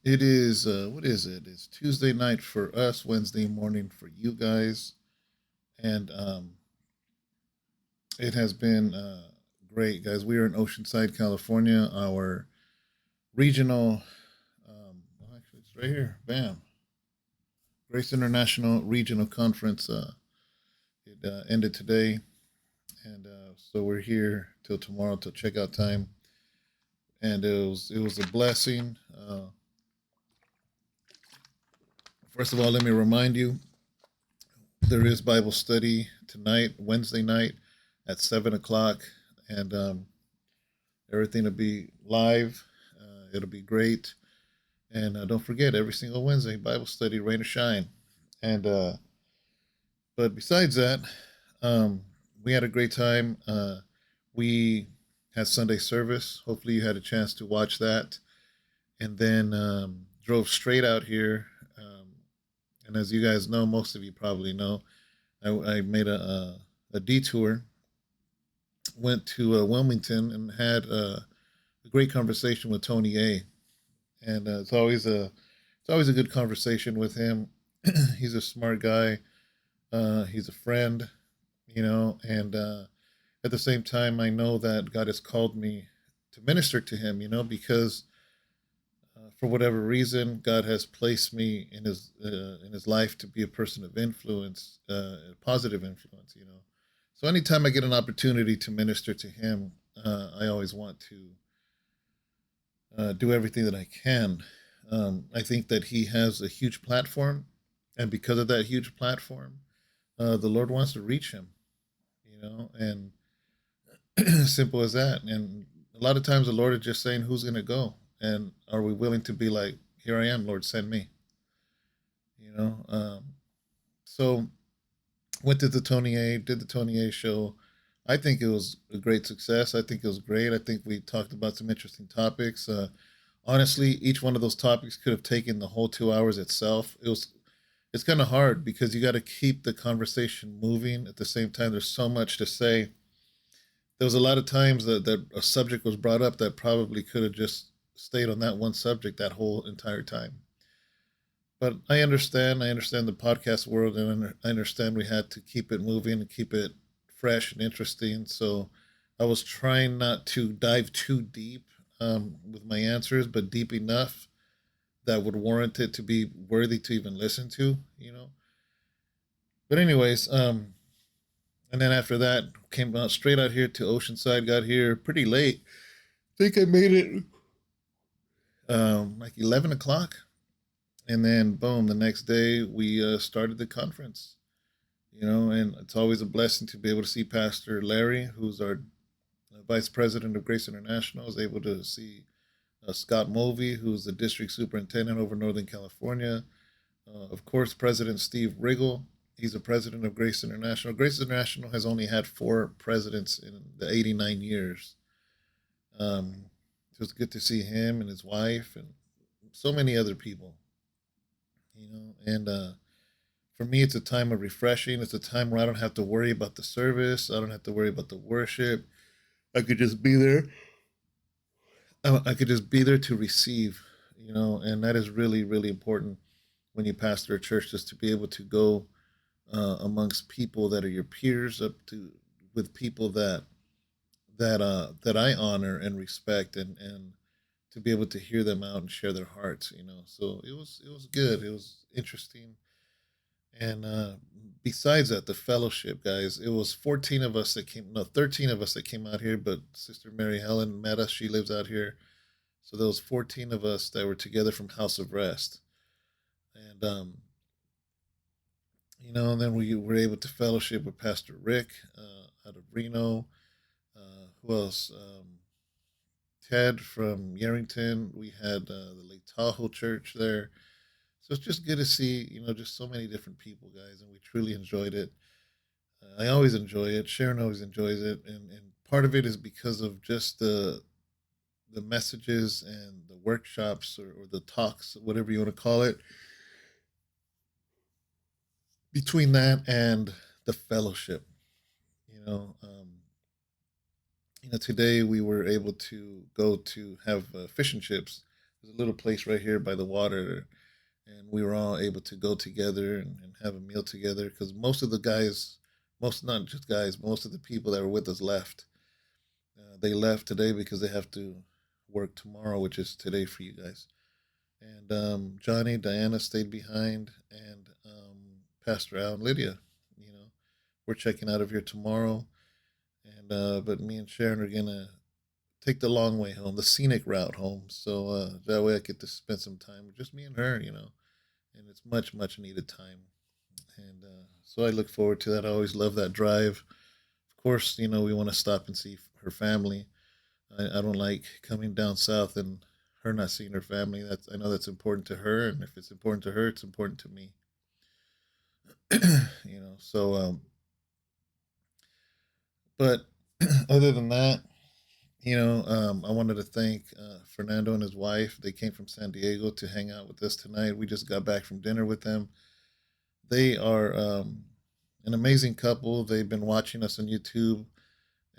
It is, what is it? It's Tuesday night for us, Wednesday morning for you guys. And it has been great, guys. We are in Oceanside, California. Our regional, well, actually, it's right here. Bam. Grace International Regional Conference. It ended today. And so we're here till tomorrow till checkout time. And it was a blessing. First of all, let me remind you there is Bible study tonight, Wednesday night at 7 o'clock, and everything will be live. It'll be great, and don't forget every single Wednesday Bible study, rain or shine. And but besides that, um, we had a great time. We had Sunday service. Hopefully, you had a chance to watch that, and then drove straight out here. And as you guys know, most of you probably know, I made a detour, went to Wilmington, and had a great conversation with Tony A. And it's always a good conversation with him. He's a smart guy. He's a friend, and at the same time, I know that God has called me to minister to him, because for whatever reason, God has placed me in his life to be a person of influence, positive influence. So anytime I get an opportunity to minister to him, I always want to do everything that I can. I think that he has a huge platform, and because of that huge platform, the Lord wants to reach him. And simple as that. And a lot of times, the Lord is just saying, "Who's going to go?" And are we willing to be like, "Here I am, Lord, send me." You know. So went to the Tony A, did the Tony A show. I think it was a great success. I think it was great. I think we talked about some interesting topics. Honestly, each one of those topics could have taken the whole 2 hours itself. It's kind of hard because you got to keep the conversation moving at the same time. There's so much to say. There was a lot of times that a subject was brought up that probably could have just stayed on that one subject that whole entire time. But I understand. I understand the podcast world, and I understand we had to keep it moving and keep it fresh and interesting. So I was trying not to dive too deep with my answers, but deep enough that would warrant it to be worthy to even listen to. But anyways, and then after that, came out straight out here to Oceanside. Got here pretty late. I think I made it like 11 o'clock, and then boom, the next day we started the conference. And it's always a blessing to be able to see Pastor Larry, who's our vice president of Grace International. I was able to see Scott Mulvey, who's the district superintendent over Northern California. Of course, President Steve Riggle. He's the president of Grace International. Grace International has only had four presidents in the 89 years. So it's good to see him and his wife and so many other people. And for me, it's a time of refreshing. It's a time where I don't have to worry about the service. I don't have to worry about the worship. I could just be there. I could just be there to receive. And that is really, really important when you pastor a church, just to be able to go amongst people that are your peers, up to with people that I honor and respect, and to be able to hear them out and share their hearts. So it was good. It was interesting. And besides that, the fellowship, guys, it was 14 of us that came, no, 13 of us that came out here, but Sister Mary Helen met us. She lives out here. So there was 14 of us that were together from House of Rest. And, and then we were able to fellowship with Pastor Rick out of Reno. Who else? Ted from Yarrington. We had the Lake Tahoe Church there. So it's just good to see, just so many different people, guys, and we truly enjoyed it. I always enjoy it. Sharon always enjoys it, and part of it is because of just the messages and the workshops, or the talks, whatever you want to call it. Between that and the fellowship, you know, um, today we were able to go to have fish and chips. there's a little place right here by the water, and we were all able to go together and have a meal together because most of the guys, most not just guys, most of the people that were with us left. They left today because they have to work tomorrow, which is today for you guys. And Johnny, Diana stayed behind, and Pastor Al and Lydia. You know, we're checking out of here tomorrow, and but me and Sharon are gonna take the long way home, the scenic route home. So that way I get to spend some time, just me and her. And it's much, much needed time. And so I look forward to that. I always love that drive. Of course, we want to stop and see her family. I don't like coming down south and her not seeing her family. I know that's important to her, and if it's important to her, it's important to me. So but other than that, I wanted to thank Fernando and his wife. They came from San Diego to hang out with us tonight. We just got back from dinner with them. They are an amazing couple. They've been watching us on YouTube,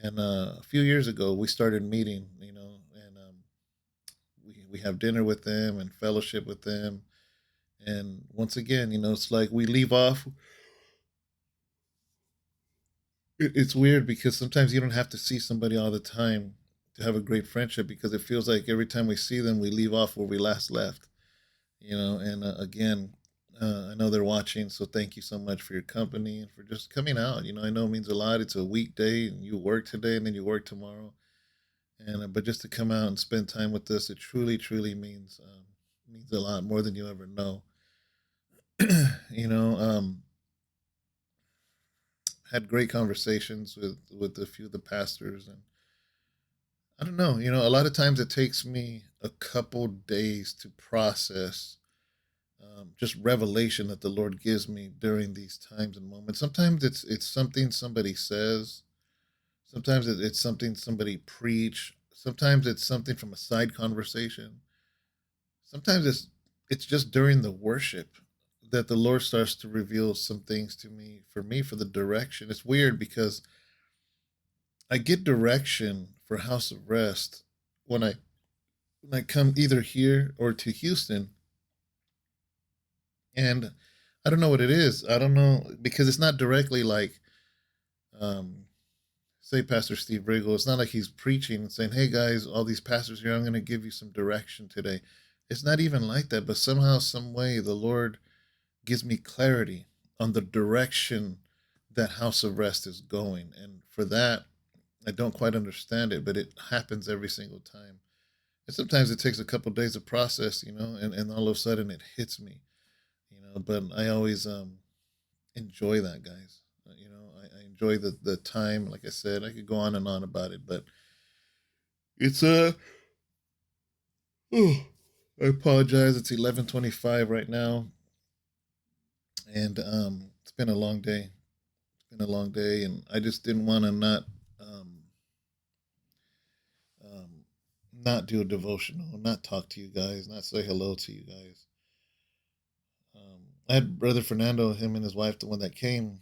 and a few years ago we started meeting. And we have dinner with them and fellowship with them. And once again, it's like we leave off. It's weird because sometimes you don't have to see somebody all the time to have a great friendship because it feels like every time we see them, we leave off where we last left. And again, I know they're watching, so thank you so much for your company and for just coming out. I know it means a lot. It's a weekday and you work today and then you work tomorrow. And but just to come out and spend time with us, it truly, truly means a lot more than you ever know. you know, um, had great conversations with a few of the pastors, and I don't know. A lot of times it takes me a couple days to process just revelation that the Lord gives me during these times and moments. Sometimes it's something somebody says. Sometimes it's something somebody preach. Sometimes it's something from a side conversation. Sometimes it's just during the worship that the Lord starts to reveal some things to me for the direction. It's weird because I get direction for House of Rest when I come either here or to Houston, and I don't know what it is. I don't know because it's not directly like, um, say, Pastor Steve Riggle. It's not like he's preaching and saying, "Hey guys, all these pastors here, I'm going to give you some direction today." It's not even like that. But somehow, some way, the Lord gives me clarity on the direction that House of Rest is going, and for that, I don't quite understand it, but it happens every single time. And sometimes it takes a couple of days of process, and all of a sudden it hits me, But I always enjoy that, guys. I enjoy the time. Like I said, I could go on and on about it, but it's oh, I apologize. It's 11:25 right now, and it's been a long day. It's been a long day, and I just didn't want to um, um, not do a devotional, not talk to you guys, not say hello to you guys. I had Brother Fernando, him and his wife, the one that came.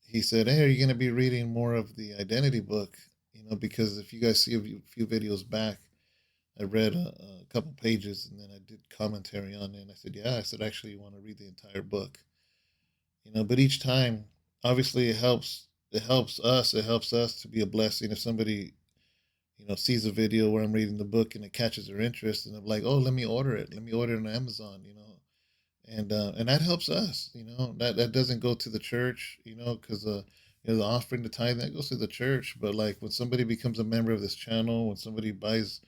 He said, "Hey, are you going to be reading more of the identity book? Because if you guys see a few videos back, I read a couple pages and then I did commentary on it." And I said, "Yeah." I said, "Actually, you want to read the entire book, But each time, obviously, it helps. It helps us. It helps us to be a blessing. If somebody sees a video where I'm reading the book and it catches their interest, and they're like, "Oh, let me order it. Let me order it on Amazon." And that helps us. That doesn't go to the church. Because the offering, the tithe, that goes to the church. But like when somebody becomes a member of this channel, when somebody buys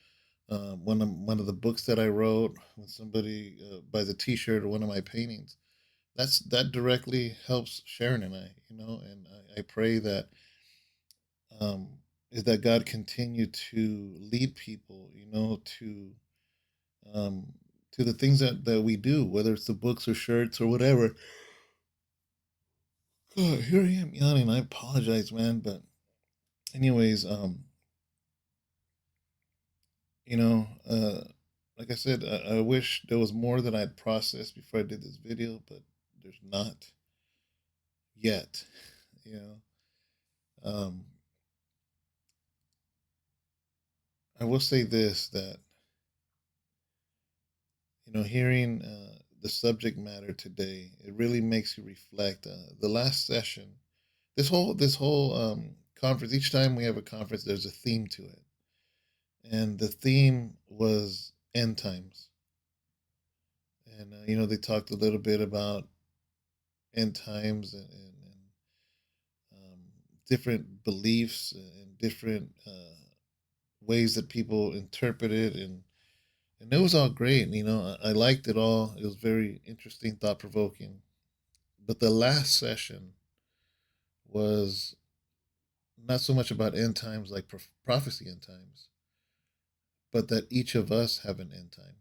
one of the books that I wrote, when somebody buys a T-shirt or one of my paintings, that directly helps Sharon and I. And I pray that um, is that God continue to lead people, um, to the things that we do, whether it's the books or shirts or whatever. God, here I am yawning. I apologize, man. But anyways, you know, uh, like I said, I wish there was more that I'd processed before I did this video, but there's not yet. You know, um, I will say this that Hearing the subject matter today, it really makes you reflect. The last session, this whole conference. Each time we have a conference, there's a theme to it, and the theme was end times. And they talked a little bit about end times and um, different beliefs and different ways that people interpret it, and it was all great. I liked it all. It was very interesting, thought provoking. But the last session was not so much about end times like prophecy end times, but that each of us have an end time.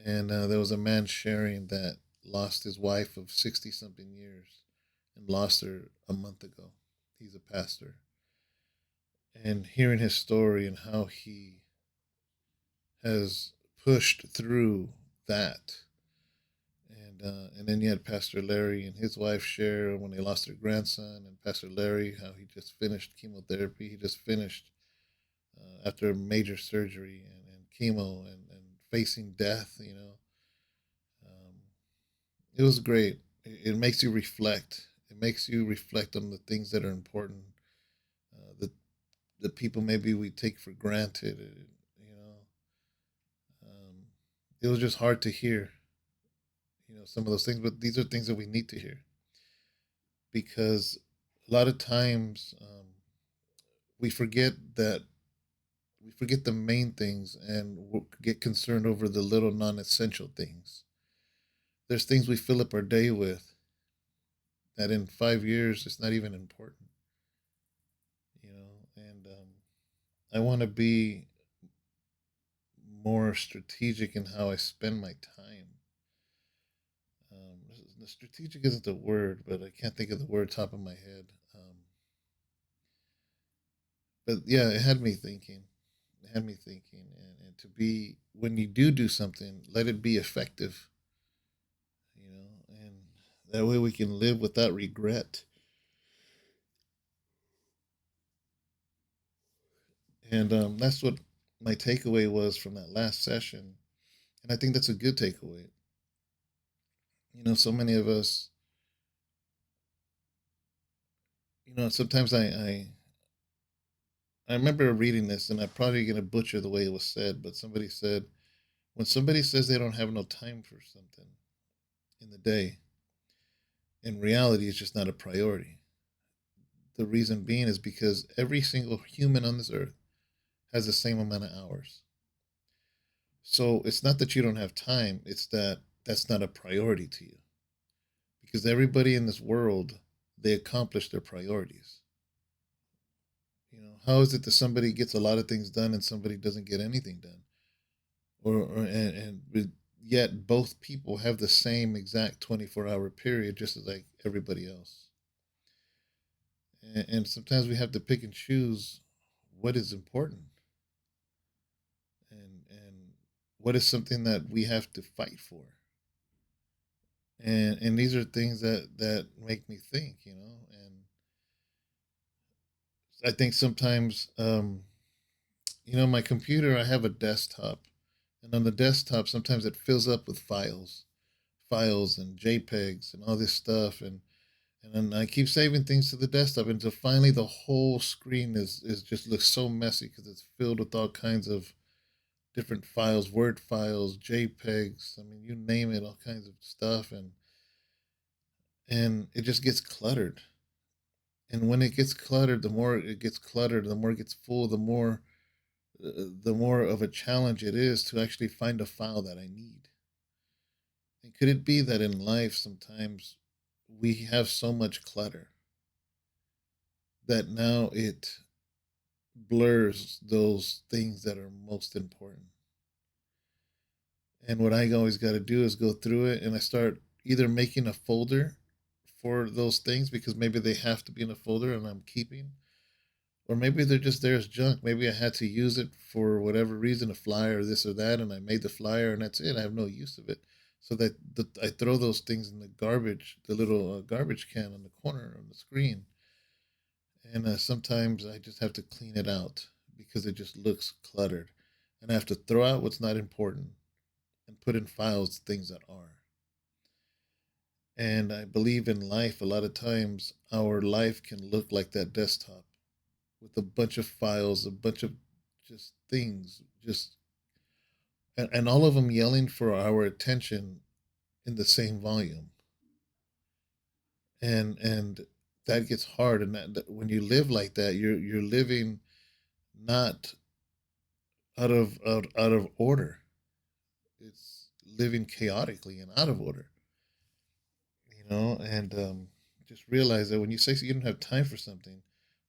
And there was a man sharing that lost his wife of 60 something years and lost her a month ago. He's a pastor. And hearing his story and how he has pushed through that. And then you had Pastor Larry and his wife share when they lost their grandson, and Pastor Larry, how he just finished chemotherapy. He just finished after a major surgery and chemo and facing death. Um, it was great. It makes you reflect. It makes you reflect on the things that are important, the people maybe we take for granted. Um, it was just hard to hear, some of those things, but these are things that we need to hear because a lot of times we forget that we forget the main things and get concerned over the little non-essential things. There's things we fill up our day with that in 5 years it's not even important, and I want to be more strategic in how I spend my time. The strategic isn't the word, but I can't think of the word top of my head. But yeah, it had me thinking. It had me thinking, and to be when you do something, let it be effective, and that way we can live without regret. And that's what my takeaway was from that last session, and I think that's a good takeaway. So many of us, sometimes I remember reading this, and I'm probably going to butcher the way it was said, but somebody said, when somebody says they don't have no time for something in the day, in reality, it's just not a priority. The reason being is because every single human on this earth has the same amount of hours. So it's not that you don't have time, it's that that's not a priority to you. Because everybody in this world, they accomplish their priorities. How is it that somebody gets a lot of things done and somebody doesn't get anything done? And yet both people have the same exact 24-hour period, just as like everybody else. And sometimes we have to pick and choose what is important and what is something that we have to fight for. And these are things that make me think, and I think sometimes my computer, I have a desktop, and on the desktop sometimes it fills up with files and JPEGs and all this stuff, and then I keep saving things to the desktop until finally the whole screen is just looks so messy because it's filled with all kinds of different files, Word files, JPEGs. I mean, you name it, all kinds of stuff, and it just gets cluttered. And when it gets cluttered, the more it gets cluttered, the more it gets full, the more of a challenge it is to actually find a file that I need. And could it be that in life sometimes we have so much clutter that now it blurs those things that are most important? And what I always got to do is go through it, and I start either making a folder for those things because maybe they have to be in a folder and I'm keeping, or maybe they're just there as junk. Maybe I had to use it for whatever reason, a flyer or this or that, and I made the flyer and that's it. I have no use of it. So I throw those things in the garbage, the little garbage can on the corner of the screen. And sometimes I just have to clean it out because it just looks cluttered. And I have to throw out what's not important and put in files things that are. And I believe in life, a lot of times our life can look like that desktop with a bunch of files, a bunch of just things, just and all of them yelling for our attention in the same volume. And that gets hard, and that when you live like that, you're living not out of order. It's living chaotically and out of order, and just realize that when you say you don't have time for something,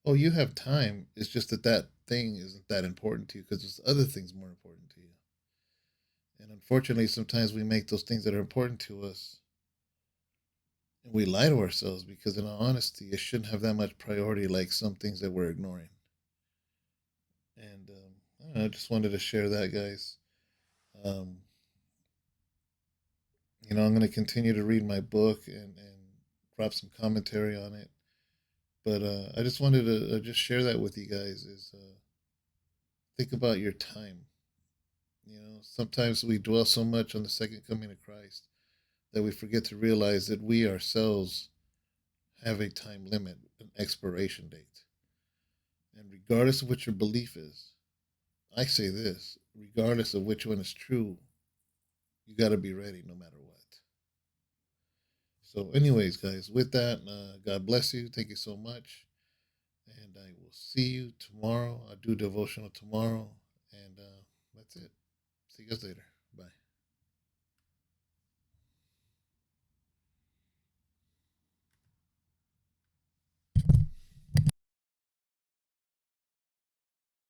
oh, you have time. It's just that that thing isn't that important to you because there's other things more important to you. And unfortunately, sometimes we make those things that are important to us and we lie to ourselves because, in all honesty, it shouldn't have that much priority like some things that we're ignoring. And I don't know, I just wanted to share that, guys. Um, I'm going to continue to read my book and drop some commentary on it. But I just wanted to just share that with you guys. Is think about your time. Sometimes we dwell so much on the second coming of Christ that we forget to realize that we ourselves have a time limit, an expiration date. And regardless of what your belief is, I say this, regardless of which one is true, you got to be ready no matter what. So, anyways, guys, with that, God bless you. Thank you so much. And I will see you tomorrow. I'll do devotional tomorrow. And that's it. See you guys later. Bye.